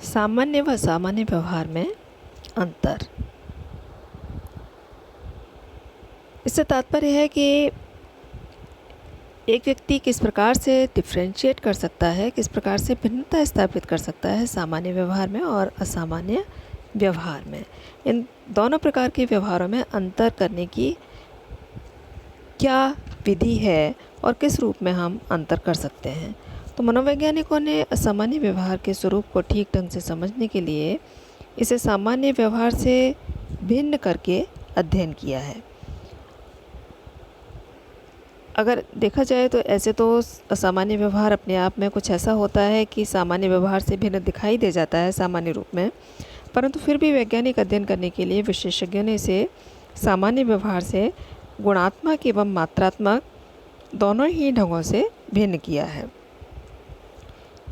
सामान्य व असामान्य व्यवहार में अंतर। इससे तात्पर्य है कि एक व्यक्ति किस प्रकार से डिफ्रेंशिएट कर सकता है, किस प्रकार से भिन्नता स्थापित कर सकता है सामान्य व्यवहार में और असामान्य व्यवहार में। इन दोनों प्रकार के व्यवहारों में अंतर करने की क्या विधि है और किस रूप में हम अंतर कर सकते हैं। तो मनोवैज्ञानिकों ने असामान्य व्यवहार के स्वरूप को ठीक ढंग से समझने के लिए इसे सामान्य व्यवहार से भिन्न करके अध्ययन किया है। अगर देखा जाए तो ऐसे तो असामान्य व्यवहार अपने आप में कुछ ऐसा होता है कि सामान्य व्यवहार से भिन्न दिखाई दे जाता है सामान्य रूप में, परंतु फिर भी वैज्ञानिक अध्ययन करने के लिए विशेषज्ञों ने इसे सामान्य व्यवहार से गुणात्मक एवं मात्रात्मक दोनों ही ढंगों से भिन्न किया है।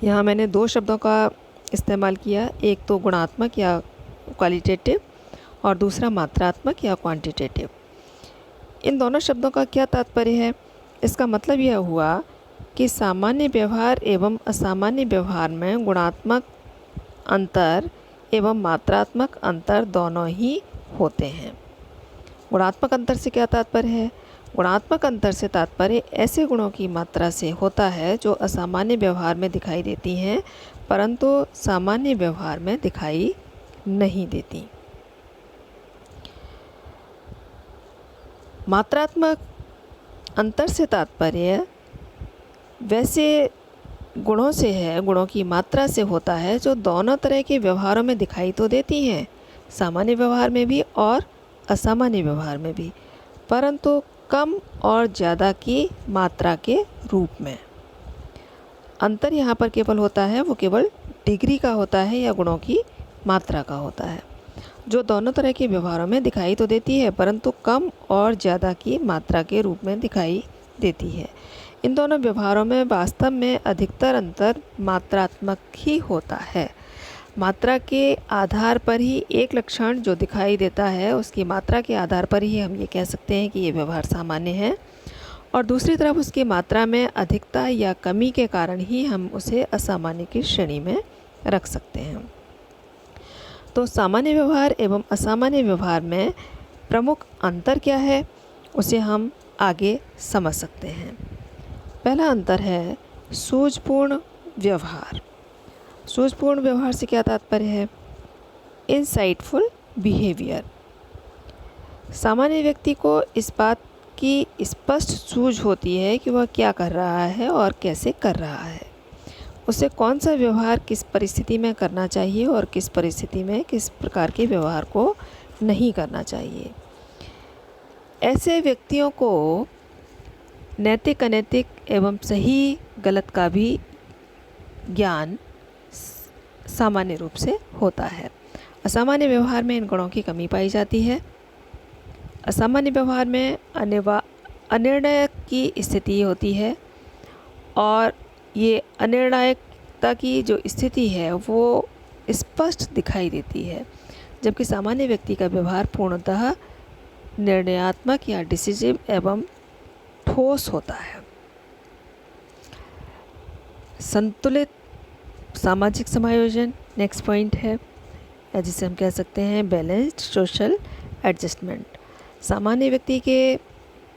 यहाँ मैंने दो शब्दों का इस्तेमाल किया, एक तो गुणात्मक या क्वालिटेटिव और दूसरा मात्रात्मक या क्वांटिटेटिव। इन दोनों शब्दों का क्या तात्पर्य है? इसका मतलब यह हुआ कि सामान्य व्यवहार एवं असामान्य व्यवहार में गुणात्मक अंतर एवं मात्रात्मक अंतर दोनों ही होते हैं। गुणात्मक अंतर से क्या तात्पर्य है? गुणात्मक अंतर से तात्पर्य ऐसे गुणों की मात्रा से होता है जो असामान्य व्यवहार में दिखाई देती हैं परंतु सामान्य व्यवहार में दिखाई नहीं देती। मात्रात्मक अंतर से तात्पर्य वैसे गुणों से है, गुणों की मात्रा से होता है जो दोनों तरह के व्यवहारों में दिखाई तो देती हैं, सामान्य व्यवहार में भी और असामान्य व्यवहार में भी, परंतु कम और ज़्यादा की मात्रा के रूप में। अंतर यहाँ पर केवल होता है, वो केवल डिग्री का होता है या गुणों की मात्रा का होता है, जो दोनों तरह के व्यवहारों में दिखाई तो देती है परंतु कम और ज़्यादा की मात्रा के रूप में दिखाई देती है। इन दोनों व्यवहारों में वास्तव में अधिकतर अंतर मात्रात्मक ही होता है। मात्रा के आधार पर ही एक लक्षण जो दिखाई देता है उसकी मात्रा के आधार पर ही हम ये कह सकते हैं कि ये व्यवहार सामान्य है, और दूसरी तरफ उसकी मात्रा में अधिकता या कमी के कारण ही हम उसे असामान्य की श्रेणी में रख सकते हैं। तो सामान्य व्यवहार एवं असामान्य व्यवहार में प्रमुख अंतर क्या है उसे हम आगे समझ सकते हैं। पहला अंतर है सूझबूर्ण व्यवहार। सूझबूर्ण व्यवहार से क्या तात्पर्य है? Insightful behaviour. सामान्य व्यक्ति को इस बात की स्पष्ट सूझ होती है कि वह क्या कर रहा है और कैसे कर रहा है, उसे कौन सा व्यवहार किस परिस्थिति में करना चाहिए और किस परिस्थिति में किस प्रकार के व्यवहार को नहीं करना चाहिए। ऐसे व्यक्तियों को नैतिक अनैतिक एवं सही गलत का भी ज्ञान सामान्य रूप से होता है। असामान्य व्यवहार में इन गुणों की कमी पाई जाती है। असामान्य व्यवहार में अनिर्णय की स्थिति होती है और ये अनिर्णायकता की जो स्थिति है वो स्पष्ट दिखाई देती है, जबकि सामान्य व्यक्ति का व्यवहार पूर्णतः निर्णयात्मक या डिसिसिव एवं ठोस होता है। संतुलित सामाजिक समायोजन नेक्स्ट पॉइंट है, या जिसे हम कह सकते हैं बैलेंस्ड सोशल एडजस्टमेंट। सामान्य व्यक्ति के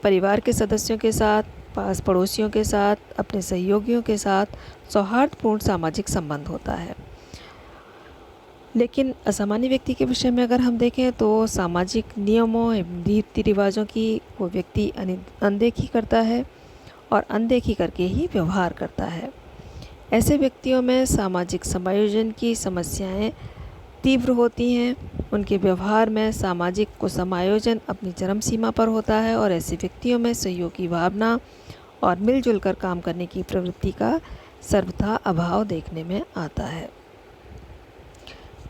परिवार के सदस्यों के साथ, पास पड़ोसियों के साथ, अपने सहयोगियों के साथ सौहार्दपूर्ण सामाजिक संबंध होता है। लेकिन असामान्य व्यक्ति के विषय में अगर हम देखें तो सामाजिक नियमों एवं रीति रिवाजों की वो व्यक्ति अनदेखी करता है और अनदेखी करके ही व्यवहार करता है। ऐसे व्यक्तियों में सामाजिक समायोजन की समस्याएं तीव्र होती हैं। उनके व्यवहार में सामाजिक को समायोजन अपनी चरम सीमा पर होता है और ऐसे व्यक्तियों में सहयोग की भावना और मिलजुल कर काम करने की प्रवृत्ति का सर्वथा अभाव देखने में आता है।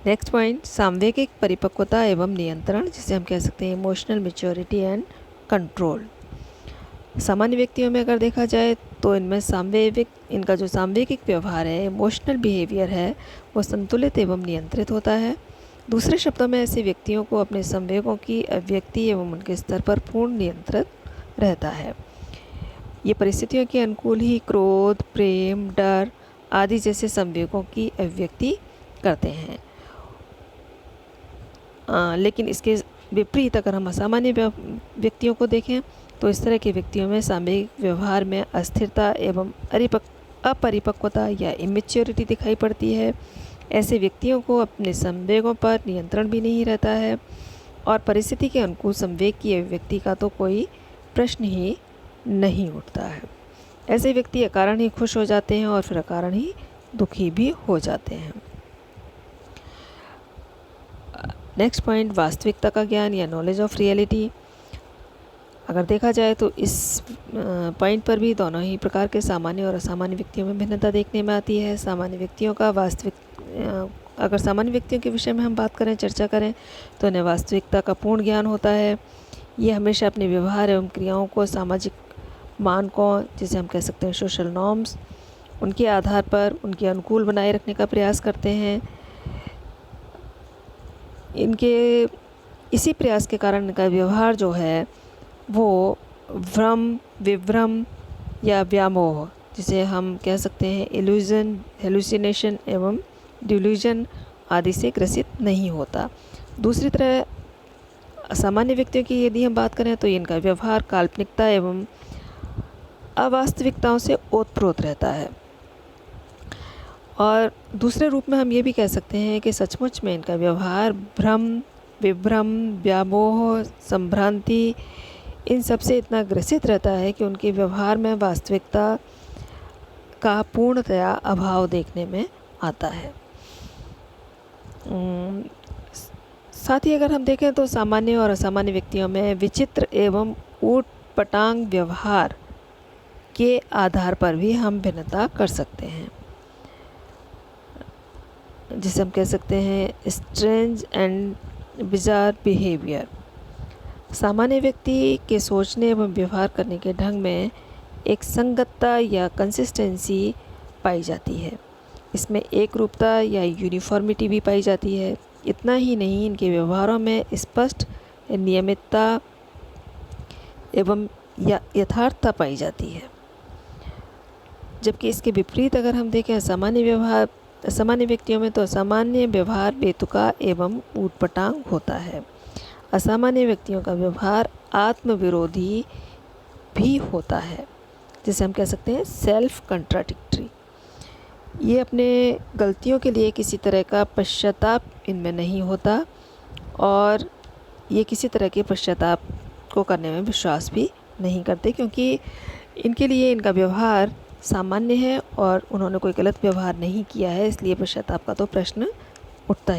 नेक्स्ट पॉइंट सामवेगिक परिपक्वता एवं नियंत्रण, जिसे हम कह सकते हैं इमोशनल मैच्योरिटी एंड कंट्रोल। सामान्य व्यक्तियों में अगर देखा जाए तो इनका जो सामवेगिक व्यवहार है, इमोशनल बिहेवियर है, वो संतुलित एवं नियंत्रित होता है। दूसरे शब्दों में ऐसे व्यक्तियों को अपने संवेगों की अभिव्यक्ति एवं उनके स्तर पर पूर्ण नियंत्रित रहता है। ये परिस्थितियों के अनुकूल ही क्रोध, प्रेम, डर आदि जैसे संवेगों की अभिव्यक्ति करते हैं। लेकिन इसके विपरीत अगर हम असामान्य व्यक्तियों को देखें तो इस तरह के व्यक्तियों में सामयिक व्यवहार में अस्थिरता एवं अपरिपक्वता या इमेच्योरिटी दिखाई पड़ती है। ऐसे व्यक्तियों को अपने संवेगों पर नियंत्रण भी नहीं रहता है और परिस्थिति के अनुकूल संवेग की अभिव्यक्ति का तो कोई प्रश्न ही नहीं उठता है। ऐसे व्यक्ति अकारण ही खुश हो जाते हैं और फिर अकारण ही दुखी भी हो जाते हैं। नेक्स्ट पॉइंट, वास्तविकता का ज्ञान या नॉलेज ऑफ रियलिटी। अगर देखा जाए तो इस पॉइंट पर भी दोनों ही प्रकार के सामान्य और असामान्य व्यक्तियों में भिन्नता देखने में आती है। सामान्य व्यक्तियों का अगर सामान्य व्यक्तियों के विषय में हम बात करें, चर्चा करें, तो उन्हें वास्तविकता का पूर्ण ज्ञान होता है। ये हमेशा अपने व्यवहार एवं क्रियाओं को सामाजिक मानकों, जिसे हम कह सकते हैं सोशल नॉर्म्स, उनके आधार पर उनके अनुकूल बनाए रखने का प्रयास करते हैं। इनके इसी प्रयास के कारण इनका व्यवहार जो है वो भ्रम, विभ्रम या व्यामोह, जिसे हम कह सकते हैं इल्यूजन, हेलुसिनेशन एवं डिल्यूजन आदि से ग्रसित नहीं होता। दूसरी तरह असामान्य व्यक्तियों की यदि हम बात करें तो इनका व्यवहार काल्पनिकता एवं अवास्तविकताओं से ओतप्रोत रहता है। और दूसरे रूप में हम ये भी कह सकते हैं कि सचमुच में इनका व्यवहार भ्रम, विभ्रम, व्यामोह, संभ्रांति, इन सब से इतना ग्रसित रहता है कि उनके व्यवहार में वास्तविकता का पूर्णतया अभाव देखने में आता है। साथ ही अगर हम देखें तो सामान्य और असामान्य व्यक्तियों में विचित्र एवं ऊट-पटांग व्यवहार के आधार पर भी हम भिन्नता कर सकते हैं, जिसे हम कह सकते हैं स्ट्रेंज एंड बिजार बिहेवियर। सामान्य व्यक्ति के सोचने एवं व्यवहार करने के ढंग में एक संगतता या कंसिस्टेंसी पाई जाती है। इसमें एक रूपता या यूनिफॉर्मिटी भी पाई जाती है। इतना ही नहीं, इनके व्यवहारों में स्पष्ट नियमितता एवं यथार्थता पाई जाती है। जबकि इसके विपरीत अगर हम देखें असामान्य व्यक्तियों में, तो असामान्य व्यवहार बेतुका एवं ऊटपटांग होता है। असामान्य व्यक्तियों का व्यवहार आत्मविरोधी भी होता है, जिसे हम कह सकते हैं सेल्फ कंट्राडिक्टरी। ये अपने गलतियों के लिए किसी तरह का पश्चाताप इनमें नहीं होता और ये किसी तरह के पश्चाताप को करने में विश्वास भी नहीं करते, क्योंकि इनके लिए इनका व्यवहार सामान्य है और उन्होंने कोई गलत व्यवहार नहीं किया है, इसलिए पश्चाताप का तो प्रश्न उठता